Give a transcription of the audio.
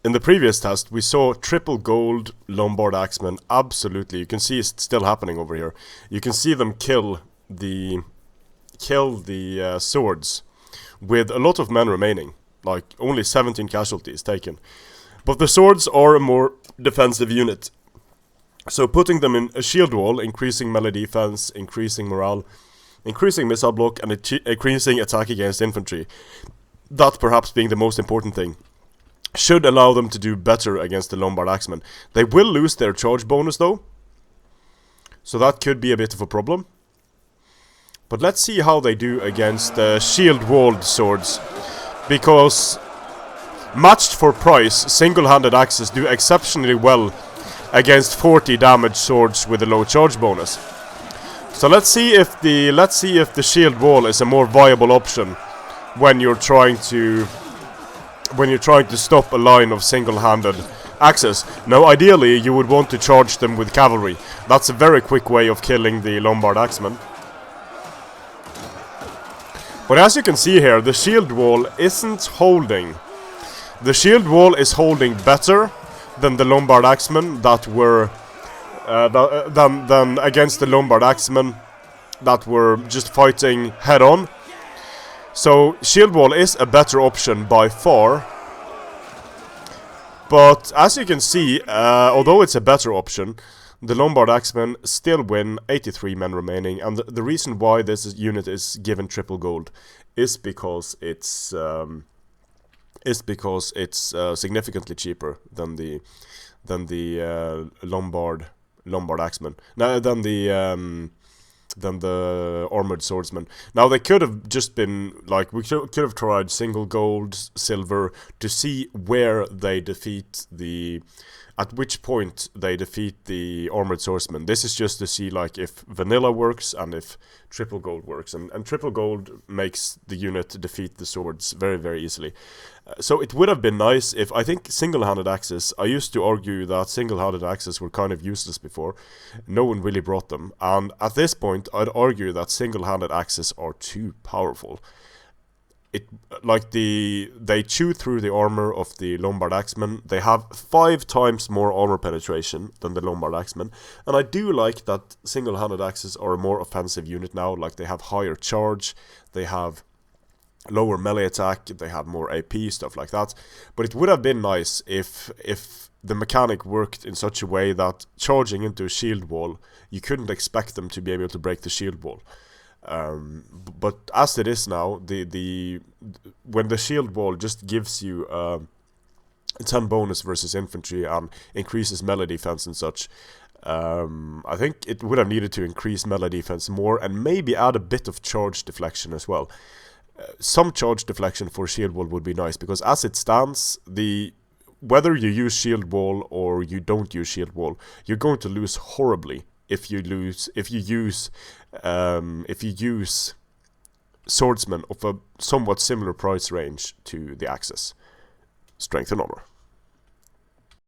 in the previous test, we saw triple gold Lombard axemen. Absolutely, you can see it's still happening over here. You can see them kill the swords with a lot of men remaining, like only 17 casualties taken. But the swords are a more defensive unit, so putting them in a shield wall, increasing melee defense, increasing morale, increasing missile block, and increasing attack against infantry, that perhaps being the most important thing, should allow them to do better against the Lombard axemen. They will lose their charge bonus though, so that could be a bit of a problem. But let's see how they do against shield-walled swords, because matched for price, single-handed axes do exceptionally well against 40 damage swords with a low charge bonus. So let's see if the shield wall is a more viable option when you're trying to stop a line of single-handed axes. Now, ideally, you would want to charge them with cavalry. That's a very quick way of killing the Lombard axemen. But as you can see here, the shield wall isn't holding. The shield wall is holding better than the Lombard axemen that were than against the Lombard axemen that were just fighting head on. So shield wall is a better option by far. But as you can see, although it's a better option, the Lombard axemen still win, 83 men remaining, and the reason why this unit is given triple gold is because it's significantly cheaper than the Lombard axemen. Now than the armored swordsman. Now they could have just been like, we could have tried single gold, silver, to see where they defeat at which point they defeat the armored swordsman. This is just to see like if vanilla works and if triple gold works, and triple gold makes the unit defeat the swords very, very easily. So it would have been nice if, I think single-handed axes, I used to argue that single-handed axes were kind of useless before. No one really brought them, and at this point I'd argue that single-handed axes are too powerful. They chew through the armor of the Lombard axemen. They have 5 times more armor penetration than the Lombard axemen, and I do like that single-handed axes are a more offensive unit now. Like, they have higher charge, they have lower melee attack, they have more AP, stuff like that. But it would have been nice if the mechanic worked in such a way that charging into a shield wall, you couldn't expect them to be able to break the shield wall. But as it is now, when the shield wall just gives you 10 bonus versus infantry and increases melee defense and such, I think it would have needed to increase melee defense more and maybe add a bit of charge deflection as well. Some charge deflection for shield wall would be nice, because as it stands, whether you use shield wall or you don't use shield wall, you're going to lose horribly if you use swordsmen of a somewhat similar price range to the axes. Strength and armor.